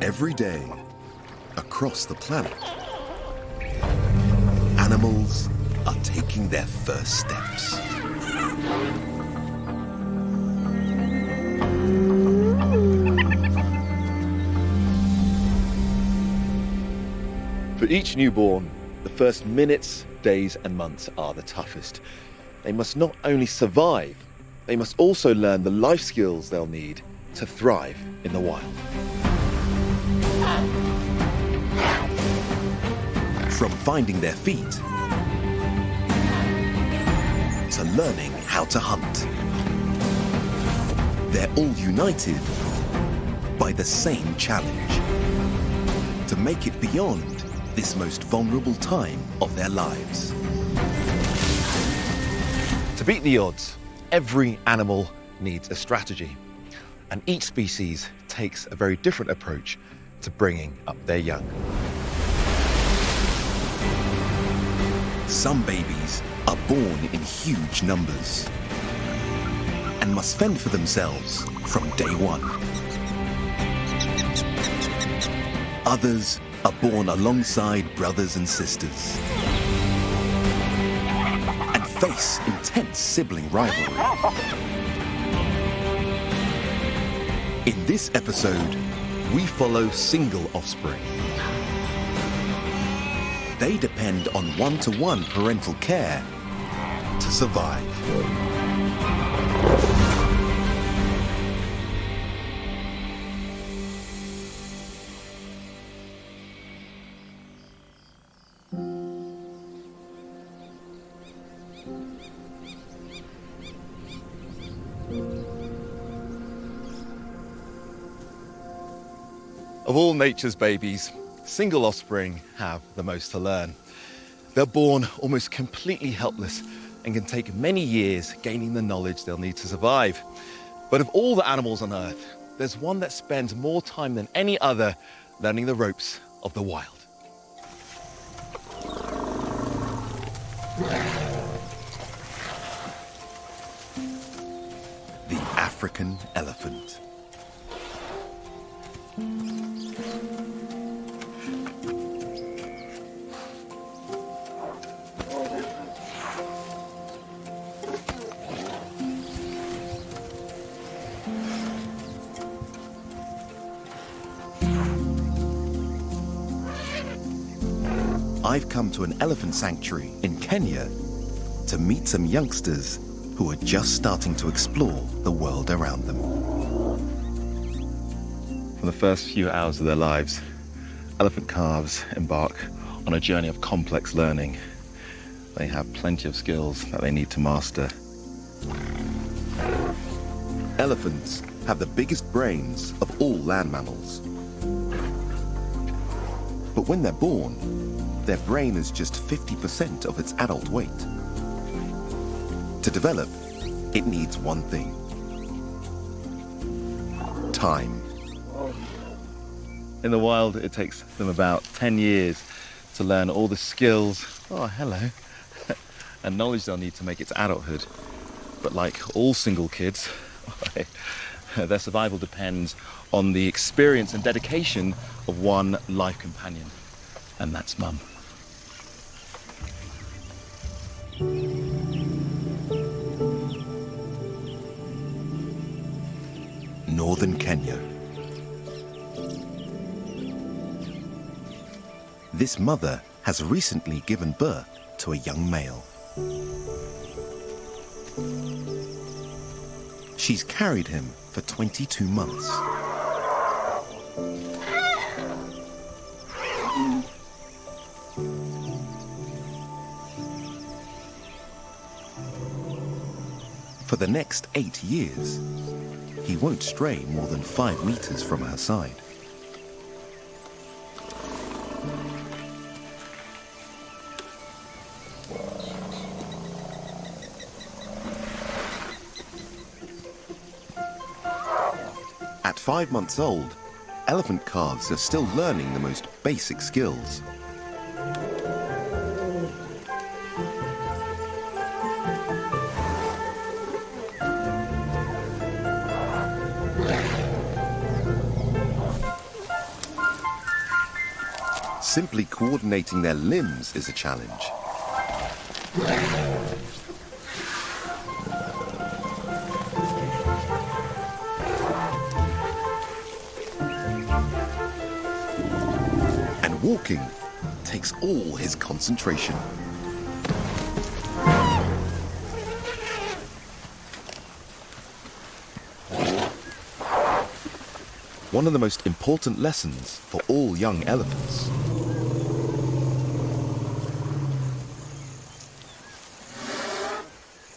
Every day, across the planet, animals are taking their first steps. For each newborn, the first minutes, days and months are the toughest. They must not only survive, they must also learn the life skills they'll need to thrive in the wild. From finding their feet to learning how to hunt, they're all united by the same challenge: to make it beyond this most vulnerable time of their lives. To beat the odds, every animal needs a strategy, and each species takes a very different approach to bringing up their young. Some babies are born in huge numbers and must fend for themselves from day one. Others are born alongside brothers and sisters and face intense sibling rivalry. In this episode, we follow single offspring. They depend on one-to-one parental care to survive. Of all nature's babies, single offspring have the most to learn. They're born almost completely helpless and can take many years gaining the knowledge they'll need to survive. But of all the animals on Earth, there's one that spends more time than any other learning the ropes of the wild. The African elephant. I've come to an elephant sanctuary in Kenya to meet some youngsters who are just starting to explore the world around them. For the first few hours of their lives, elephant calves embark on a journey of complex learning. They have plenty of skills that they need to master. Elephants have the biggest brains of all land mammals. But when they're born, their brain is just 50% of its adult weight. To develop, it needs one thing: time. In the wild, it takes them about 10 years to learn all the skills, and knowledge they'll need to make it to adulthood. But like all single kids, their survival depends on the experience and dedication of one life companion, and that's Mum. Northern Kenya. This mother has recently given birth to a young male. She's carried him for 22 months. For the next 8 years, he won't stray more than 5 meters from her side. At 5 months old, elephant calves are still learning the most basic skills. Simply coordinating their limbs is a challenge. And walking takes all his concentration. One of the most important lessons for all young elephants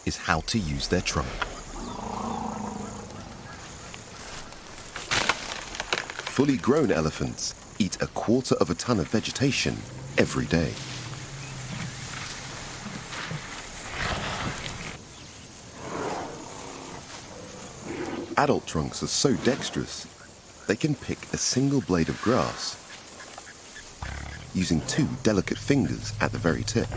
is how to use their trunk. Fully grown elephants eat 1/4 of a ton of vegetation every day. Adult trunks are so dexterous, they can pick a single blade of grass using 2 delicate fingers at the very tip.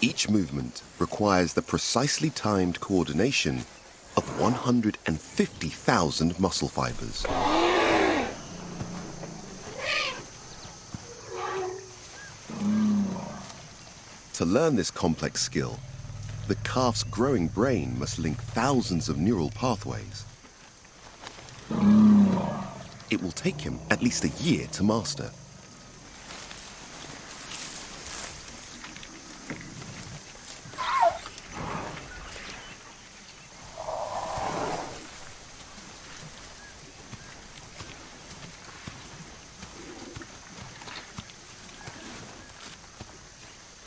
Each movement requires the precisely timed coordination of 150,000 muscle fibers. To learn this complex skill, the calf's growing brain must link thousands of neural pathways. It will take him at least a year to master.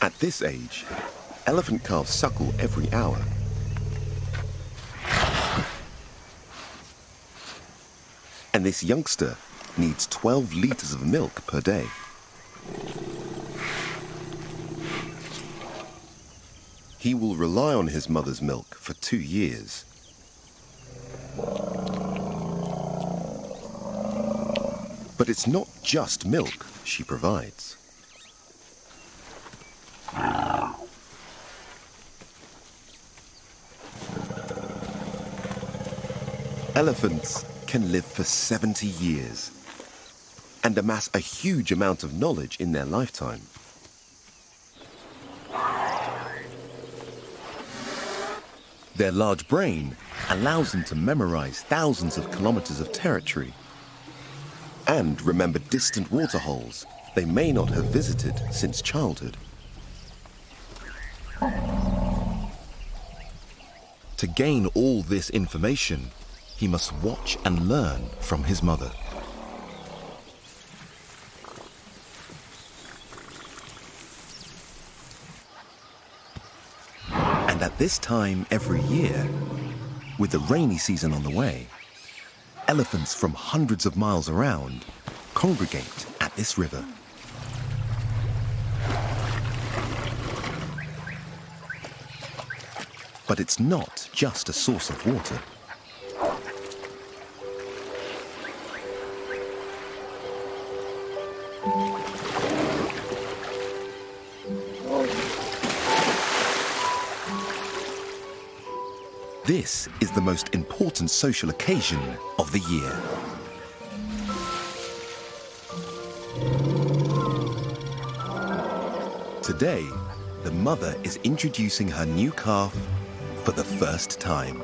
At this age, elephant calves suckle every hour. And this youngster needs 12 liters of milk per day. He will rely on his mother's milk for 2 years. But it's not just milk she provides. Elephants can live for 70 years and amass a huge amount of knowledge in their lifetime. Their large brain allows them to memorize thousands of kilometers of territory and remember distant waterholes they may not have visited since childhood. To gain all this information, he must watch and learn from his mother. And at this time every year, with the rainy season on the way, elephants from hundreds of miles around congregate at this river. But it's not just a source of water. This is the most important social occasion of the year. Today, the mother is introducing her new calf for the first time.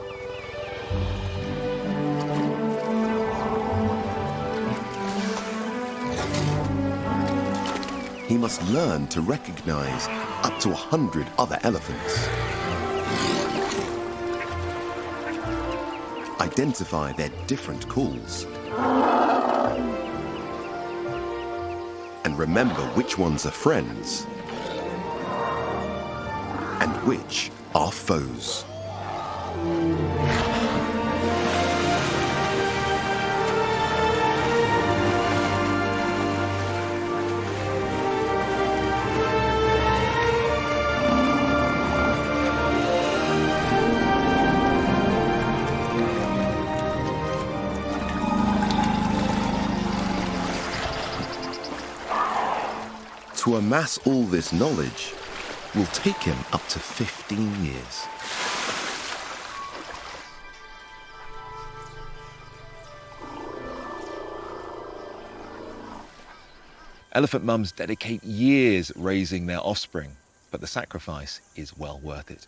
He must learn to recognize up to 100 other elephants, identify their different calls, and remember which ones are friends and which are foes. To amass all this knowledge will take him up to 15 years. Elephant mums dedicate years raising their offspring, but the sacrifice is well worth it.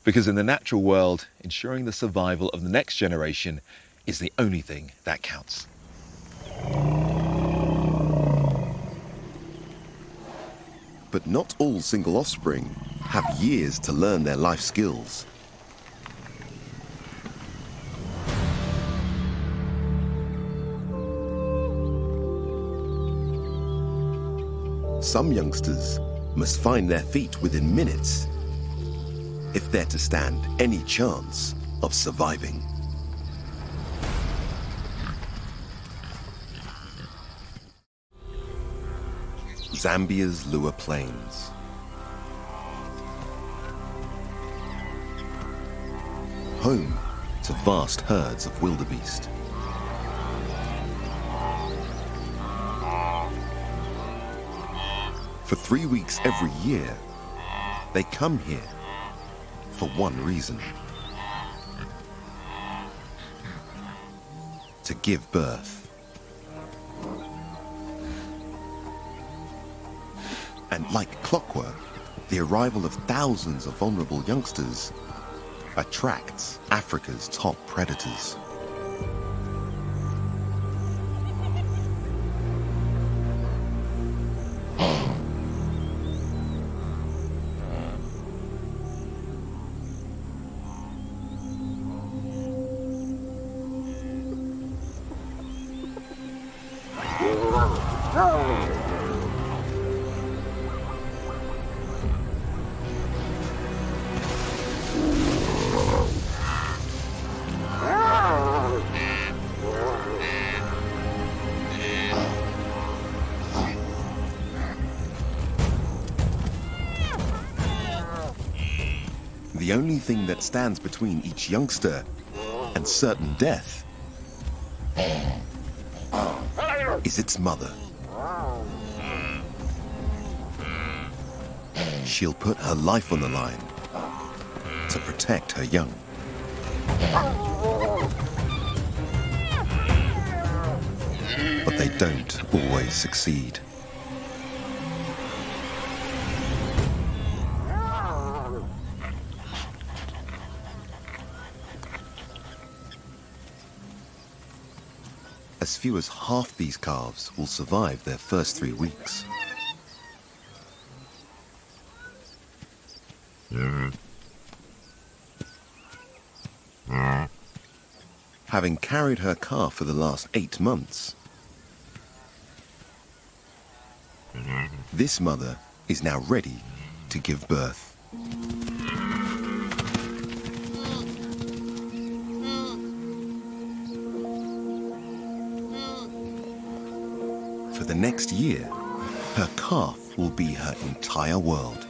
Because in the natural world, ensuring the survival of the next generation is the only thing that counts. But not all single offspring have years to learn their life skills. Some youngsters must find their feet within minutes if they're to stand any chance of surviving. Zambia's Lua Plains. Home to vast herds of wildebeest. For 3 weeks every year, they come here for one reason: to give birth. And like clockwork, the arrival of thousands of vulnerable youngsters attracts Africa's top predators. The only thing that stands between each youngster and certain death is its mother. She'll put her life on the line to protect her young. But they don't always succeed. As few as half these calves will survive their first 3 weeks. Having carried her calf for the last 8 months, this mother is now ready to give birth. For the next year, her calf will be her entire world.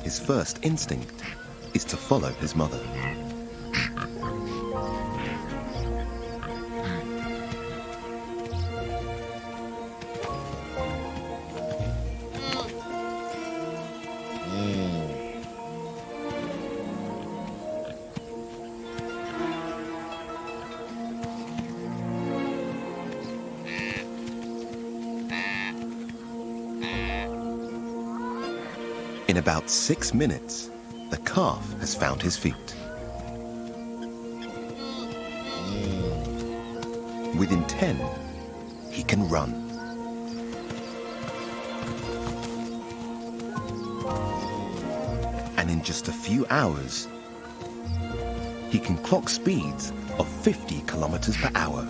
His first instinct is to follow his mother. In about 6 minutes, the calf has found his feet. Within 10, he can run. And in just a few hours, he can clock speeds of 50 kilometers per hour.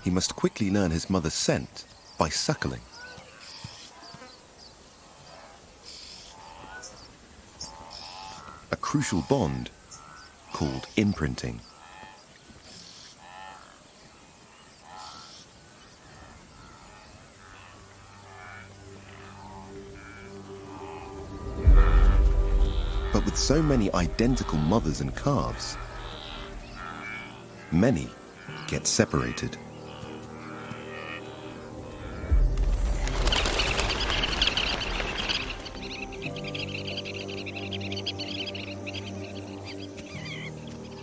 He must quickly learn his mother's scent by suckling. A crucial bond called imprinting. But with so many identical mothers and calves, many get separated.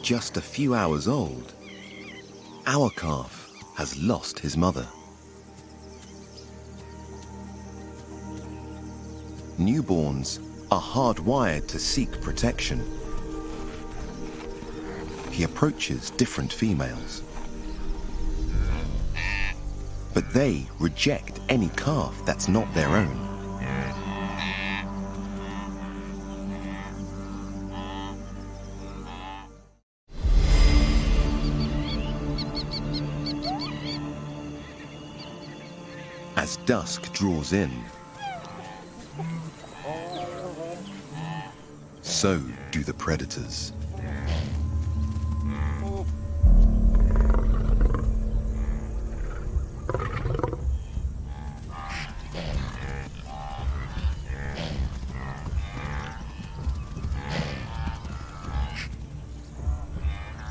Just a few hours old, our calf has lost his mother. Newborns are hardwired to seek protection. He approaches different females, but they reject any calf that's not their own. As dusk draws in, so do the predators.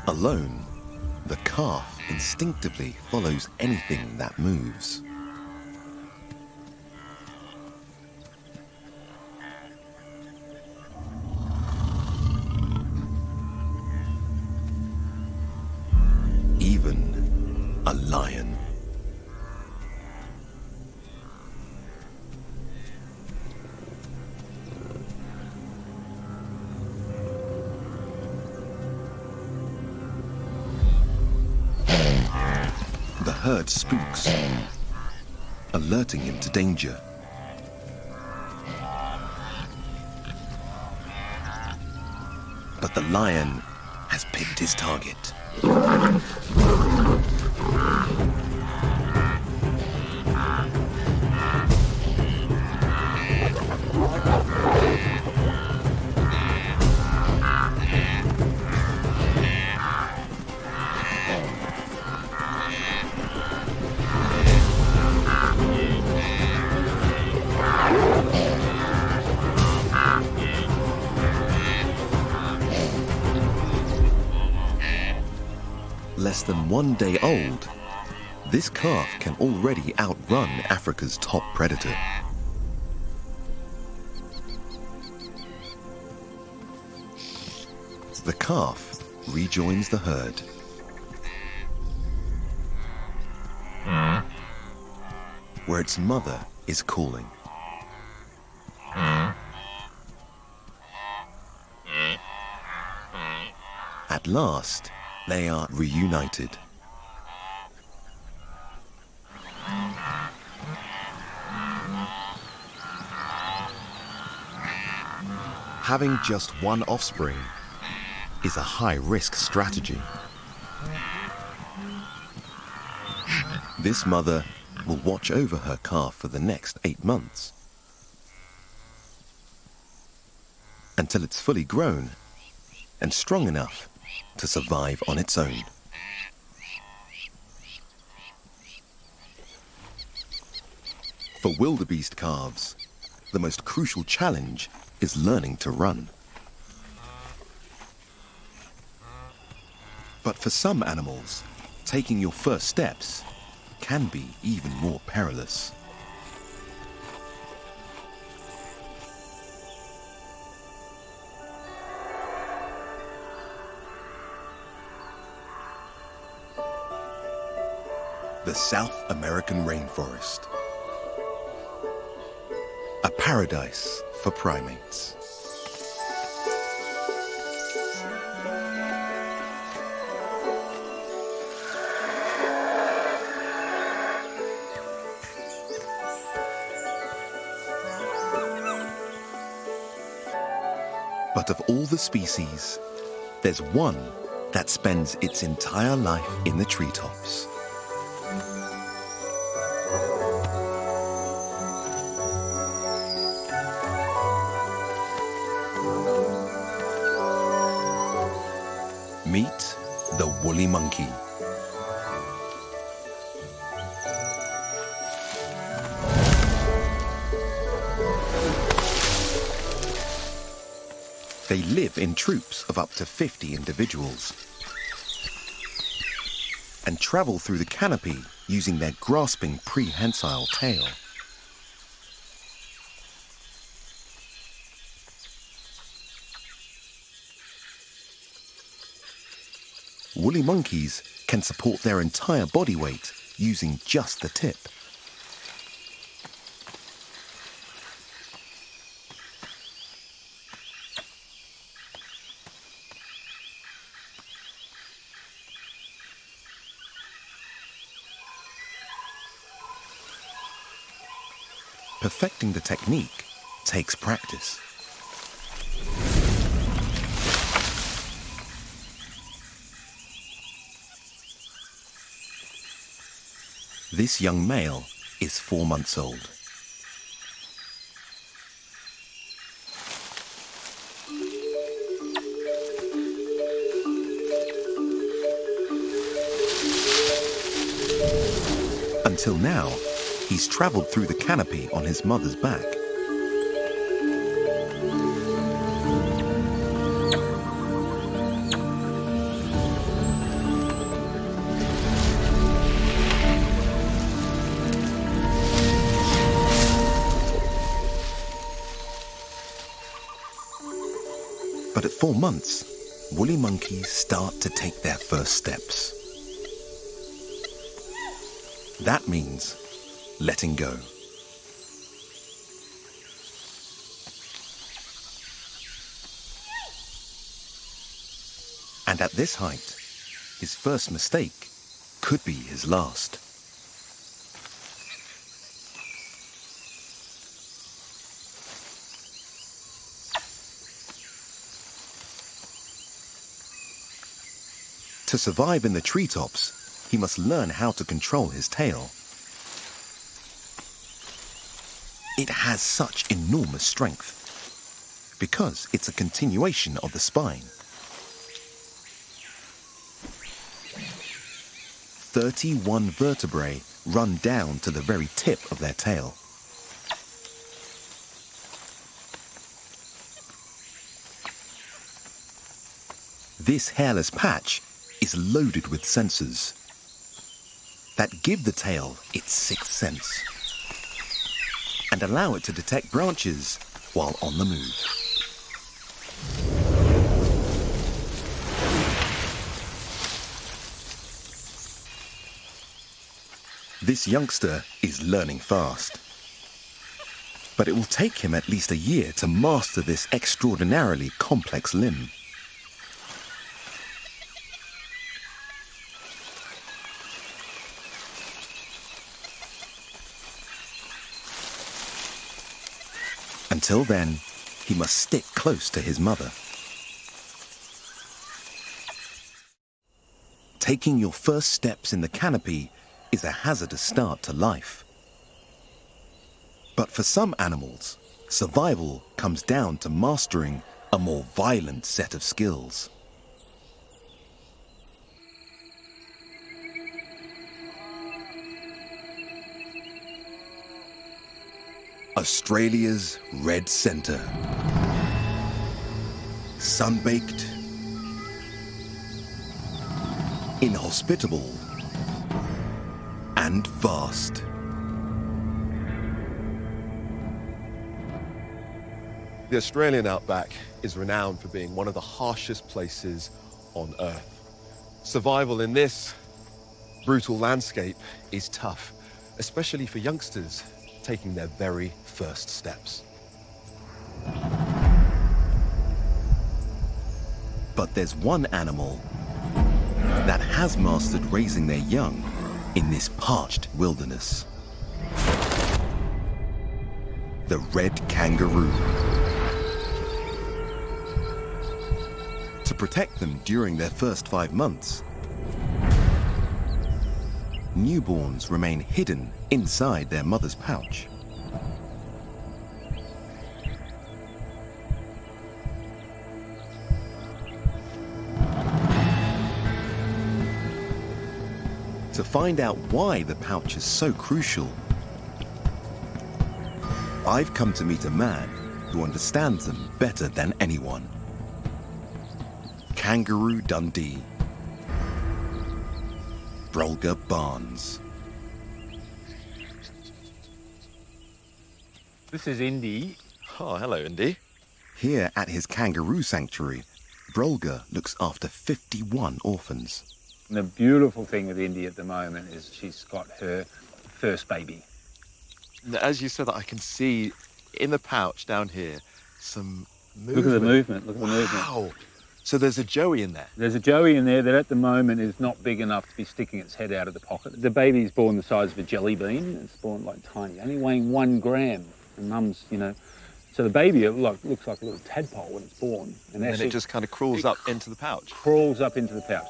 Alone, the calf instinctively follows anything that moves. Even a lion. The herd spooks, alerting him to danger. But the lion has picked his target. Less than 1 day old, this calf can already outrun Africa's top predator. The calf rejoins the herd. Where its mother is calling. At last, they are reunited. Having just one offspring is a high-risk strategy. This mother will watch over her calf for the next 8 months, until it's fully grown and strong enough to survive on its own. For wildebeest calves, the most crucial challenge is learning to run. But for some animals, taking your first steps can be even more perilous. The South American rainforest. A paradise for primates. But of all the species, there's one that spends its entire life in the treetops. Meet the woolly monkey. They live in troops of up to 50 individuals and travel through the canopy using their grasping prehensile tail. Woolly monkeys can support their entire body weight using just the tip. Perfecting the technique takes practice. This young male is 4 months old. Until now, he's traveled through the canopy on his mother's back. But at 4 months, woolly monkeys start to take their first steps. That means letting go. And at this height, his first mistake could be his last. To survive in the treetops, he must learn how to control his tail. It has such enormous strength because it's a continuation of the spine. 31 vertebrae run down to the very tip of their tail. This hairless patch is loaded with sensors that give the tail its sixth sense and allow it to detect branches while on the move. This youngster is learning fast, but it will take him at least a year to master this extraordinarily complex limb. Until then, he must stick close to his mother. Taking your first steps in the canopy is a hazardous start to life. But for some animals, survival comes down to mastering a more violent set of skills. Australia's red centre. Sunbaked, inhospitable, and vast. The Australian outback is renowned for being one of the harshest places on Earth. Survival in this brutal landscape is tough, especially for youngsters taking their very first steps. But there's one animal that has mastered raising their young in this parched wilderness. The red kangaroo. To protect them during their first 5 months, newborns remain hidden inside their mother's pouch. find out why the pouch is so crucial, I've come to meet a man who understands them better than anyone. Kangaroo Dundee. Brolga Barnes. This is Indy. Oh, hello, Indy. Here at his kangaroo sanctuary, Brolga looks after 51 orphans. The beautiful thing with Indy at the moment is she's got her first baby. As you said, I can see in the pouch down here some movement. Look at the movement, look at the movement. Wow. So there's a joey in there. There's a joey in there that at the moment is not big enough to be sticking its head out of the pocket. The baby's born the size of a jelly bean. It's born like tiny, only weighing 1 gram. And mum's, so the baby looks like a little tadpole when it's born. And then it just kind of crawls up into the pouch. Crawls up into the pouch.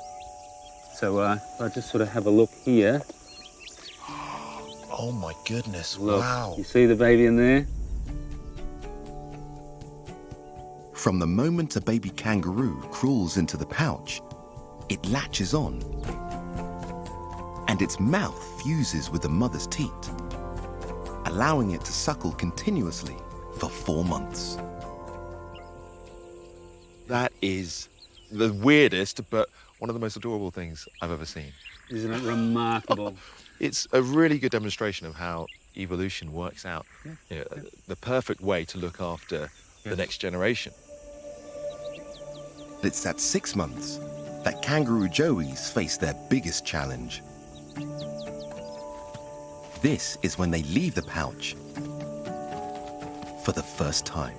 So I just sort of have a look here. Oh my goodness, Look, wow. You see the baby in there? From the moment a baby kangaroo crawls into the pouch, it latches on, and its mouth fuses with the mother's teat, allowing it to suckle continuously for 4 months. That is the weirdest, but one of the most adorable things I've ever seen. Isn't it remarkable? It's a really good demonstration of how evolution works out. The perfect way to look after the next generation. It's at 6 months that kangaroo joeys face their biggest challenge. This is when they leave the pouch for the first time.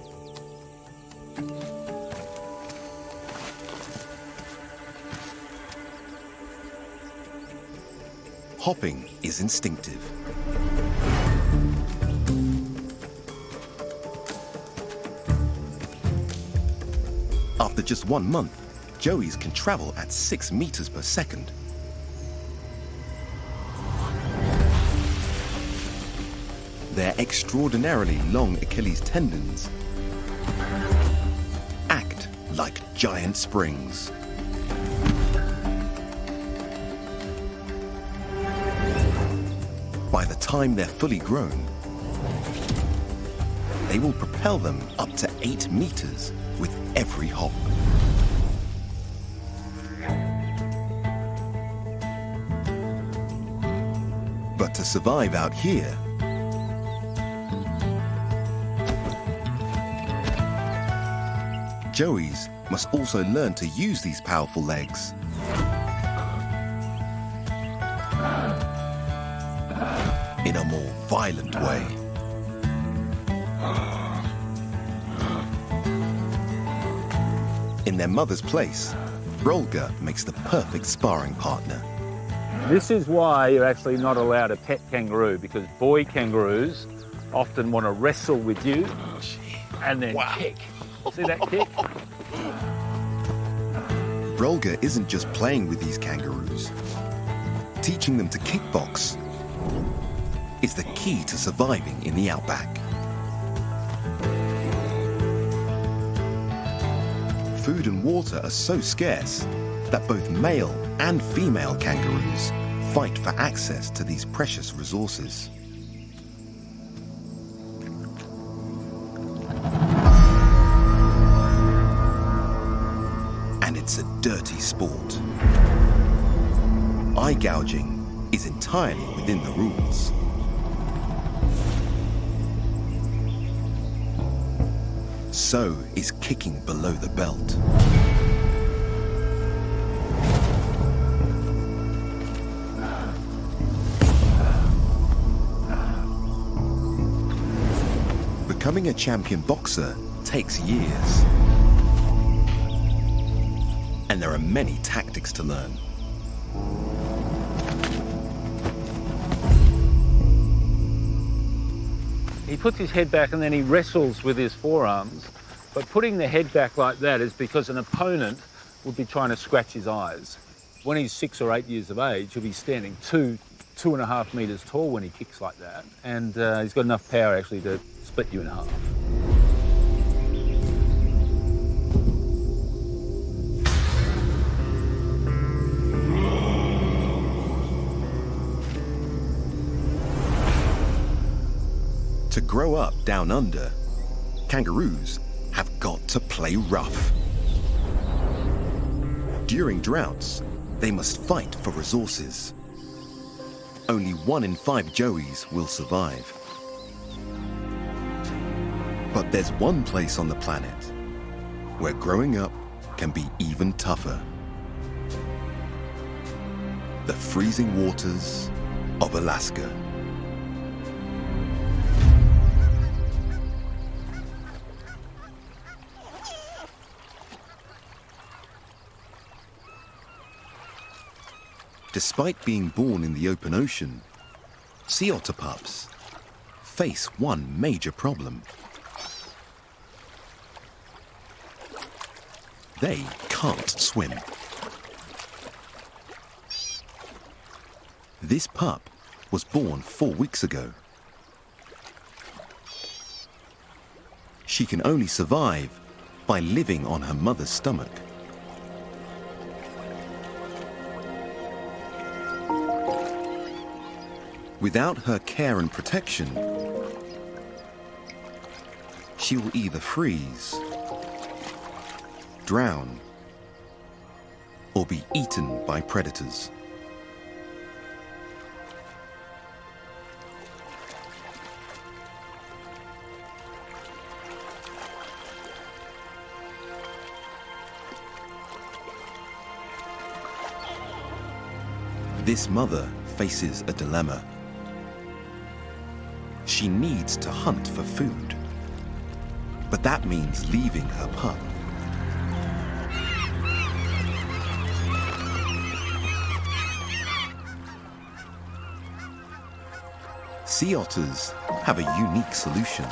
Hopping is instinctive. After just 1 month, joeys can travel at 6 meters per second. Their extraordinarily long Achilles tendons act like giant springs. By the time they're fully grown, they will propel them up to 8 meters with every hop. But to survive out here, joeys must also learn to use these powerful legs. In a more violent way. In their mother's place, Brolga makes the perfect sparring partner. This is why you're actually not allowed a pet kangaroo, because boy kangaroos often want to wrestle with you and then kick. See that kick? Brolga isn't just playing with these kangaroos. Teaching them to kickbox is the key to surviving in the outback. Food and water are so scarce that both male and female kangaroos fight for access to these precious resources. And it's a dirty sport. Eye gouging is entirely within the rules. So is kicking below the belt. Becoming a champion boxer takes years. And there are many tactics to learn. He puts his head back and then he wrestles with his forearms. But putting the head back like that is because an opponent would be trying to scratch his eyes. When he's 6 or 8 years of age, he'll be standing 2.5 meters tall when he kicks like that. And he's got enough power actually to split you in half. To grow up down under, kangaroos have got to play rough. During droughts, they must fight for resources. Only 1 in 5 joeys will survive. But there's one place on the planet where growing up can be even tougher. The freezing waters of Alaska. Despite being born in the open ocean, sea otter pups face one major problem. They can't swim. This pup was born 4 weeks ago. She can only survive by living on her mother's stomach. Without her care and protection, she will either freeze, drown, or be eaten by predators. This mother faces a dilemma. She needs to hunt for food, but that means leaving her pup. Sea otters have a unique solution.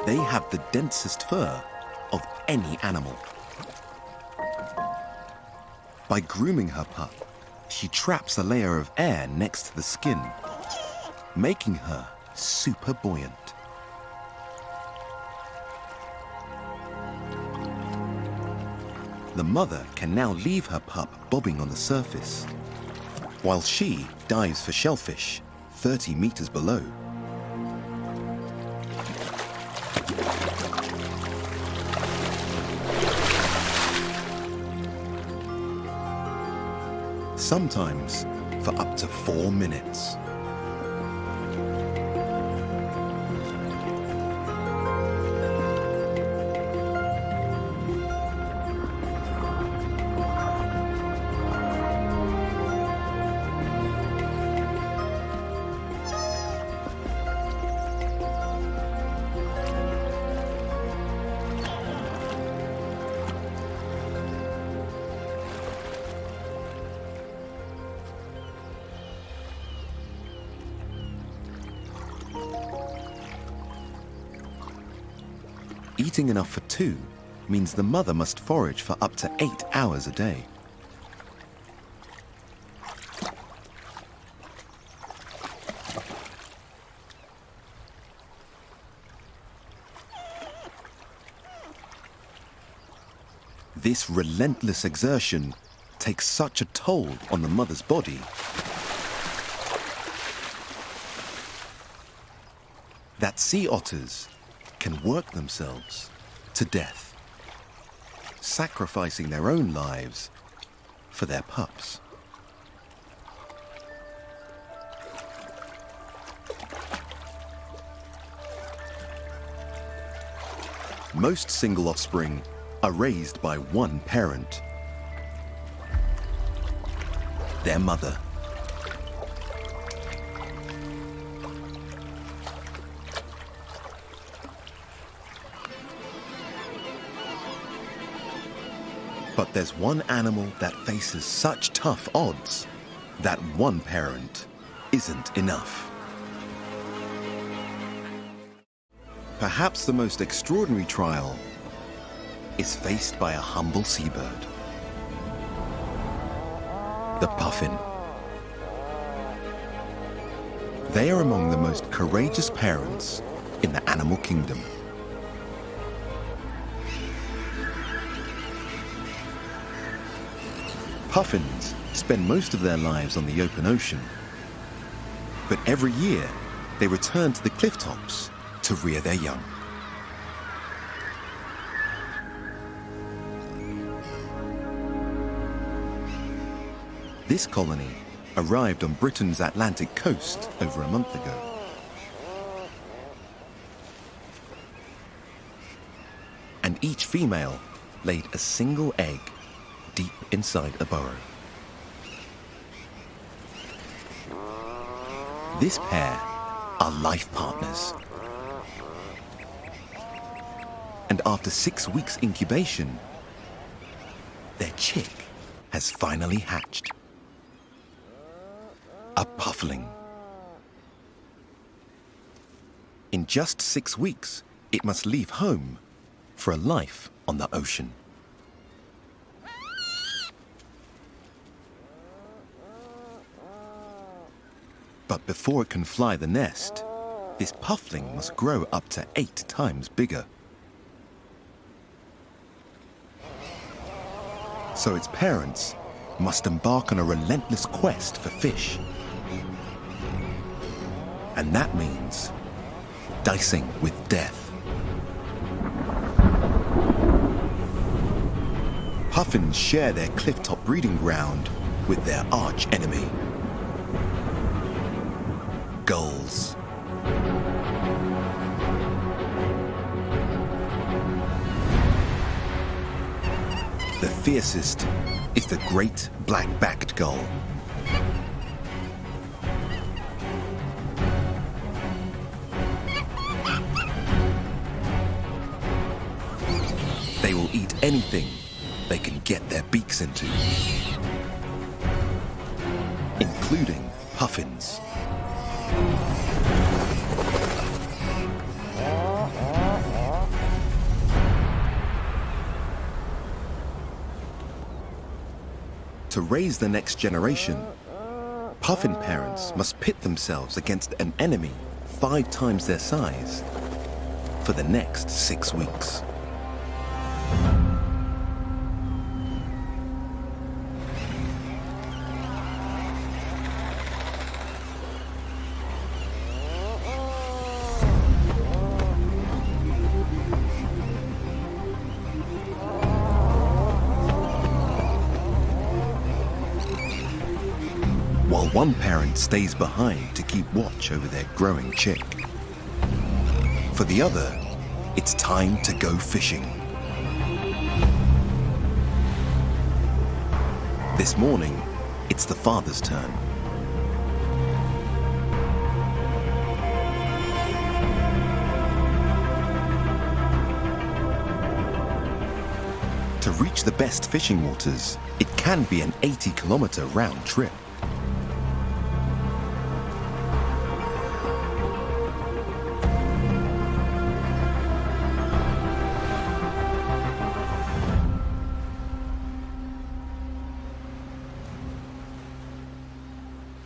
They have the densest fur of any animal. By grooming her pup, she traps a layer of air next to the skin, making her super buoyant. The mother can now leave her pup bobbing on the surface, while she dives for shellfish 30 meters below. Sometimes for up to 4 minutes. Eating enough for 2 means the mother must forage for up to 8 hours a day. This relentless exertion takes such a toll on the mother's body that sea otters can work themselves to death, sacrificing their own lives for their pups. Most single offspring are raised by one parent, their mother. But there's one animal that faces such tough odds that one parent isn't enough. Perhaps the most extraordinary trial is faced by a humble seabird, the puffin. They are among the most courageous parents in the animal kingdom. Puffins spend most of their lives on the open ocean, But every year, they return to the cliff tops to rear their young. This colony arrived on Britain's Atlantic coast over a month ago. And each female laid a single egg deep inside a burrow. This pair are life partners. And after 6 weeks incubation, their chick has finally hatched. A puffling. In just 6 weeks, it must leave home for a life on the ocean. But before it can fly the nest, this puffling must grow up to 8 times bigger. So its parents must embark on a relentless quest for fish. And that means dicing with death. Puffins share their cliff-top breeding ground with their arch enemy, gulls. The fiercest is the great black-backed gull. They will eat anything they can get their beaks into, including puffins. To raise the next generation, puffin parents must pit themselves against an enemy 5 times their size for the next 6 weeks. While one parent stays behind to keep watch over their growing chick. For the other, it's time to go fishing. This morning, it's the father's turn. To reach the best fishing waters, it can be an 80-kilometer round trip.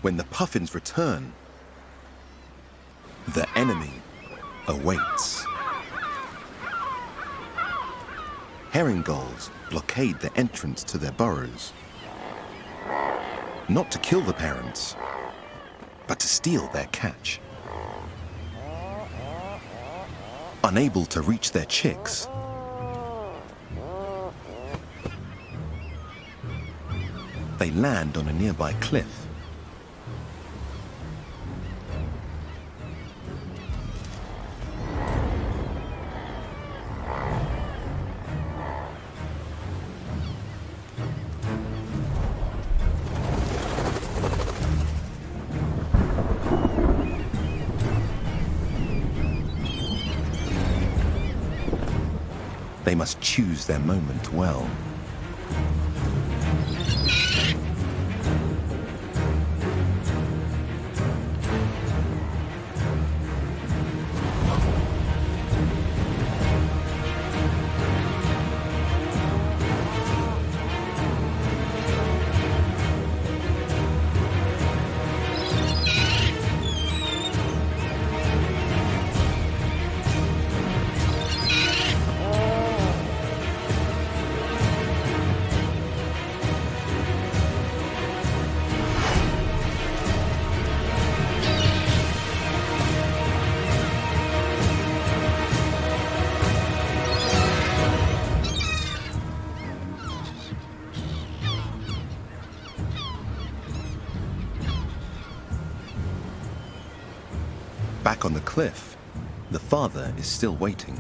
When the puffins return, the enemy awaits. Herring gulls blockade the entrance to their burrows, not to kill the parents, but to steal their catch. Unable to reach their chicks, they land on a nearby cliff. They must choose their moment well. Back on the cliff, the father is still waiting.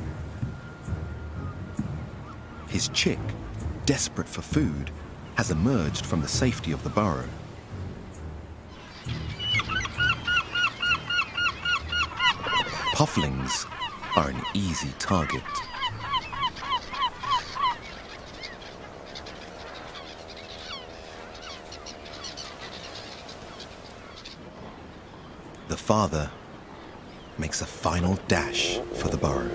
His chick, desperate for food, has emerged from the safety of the burrow. Pufflings are an easy target. The father makes a final dash for the burrow.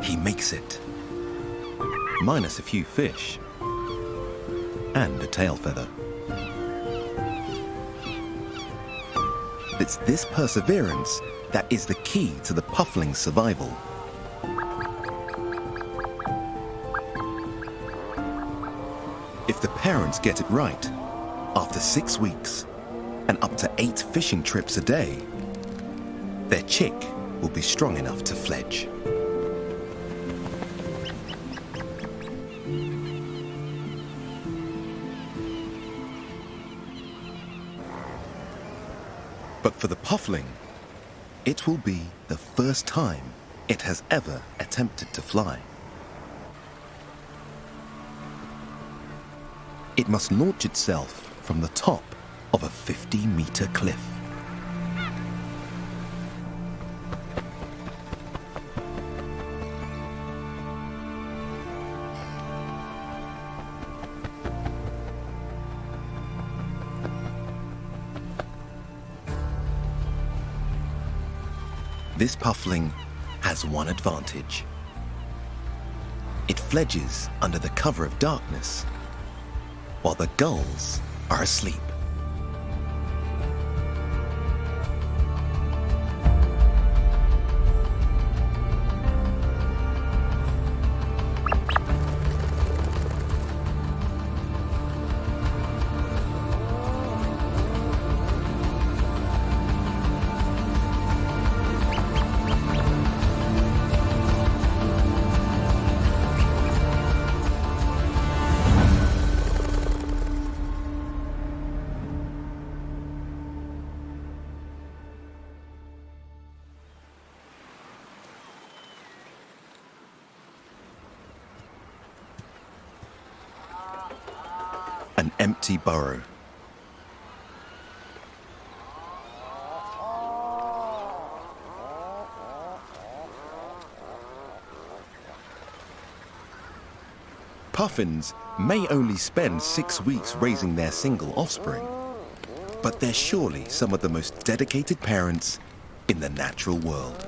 He makes it, minus a few fish and a tail feather. It's this perseverance that is the key to the puffling's survival. If the parents get it right, after 6 weeks and up to 8 fishing trips a day, their chick will be strong enough to fledge. But for the puffling, it will be the first time it has ever attempted to fly. It must launch itself from the top of a 50-meter cliff. This puffling has one advantage. It fledges under the cover of darkness, while the gulls are asleep. An empty burrow. Puffins may only spend 6 weeks raising their single offspring, but they're surely some of the most dedicated parents in the natural world.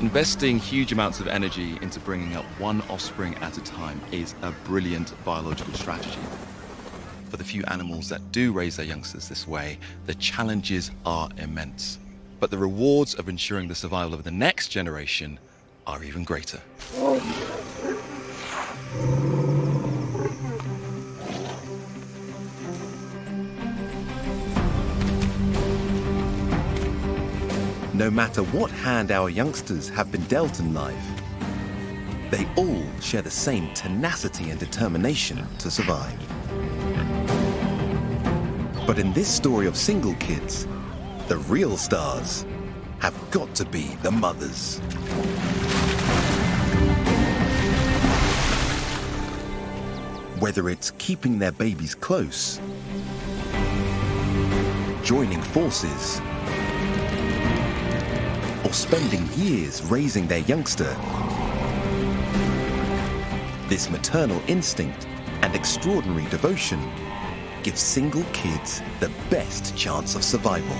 Investing huge amounts of energy into bringing up one offspring at a time is a brilliant biological strategy. For the few animals that do raise their youngsters this way, the challenges are immense. But the rewards of ensuring the survival of the next generation are even greater. No matter what hand our youngsters have been dealt in life, they all share the same tenacity and determination to survive. But in this story of single kids, the real stars have got to be the mothers. Whether it's keeping their babies close, joining forces, or spending years raising their youngster, this maternal instinct and extraordinary devotion gives single kids the best chance of survival.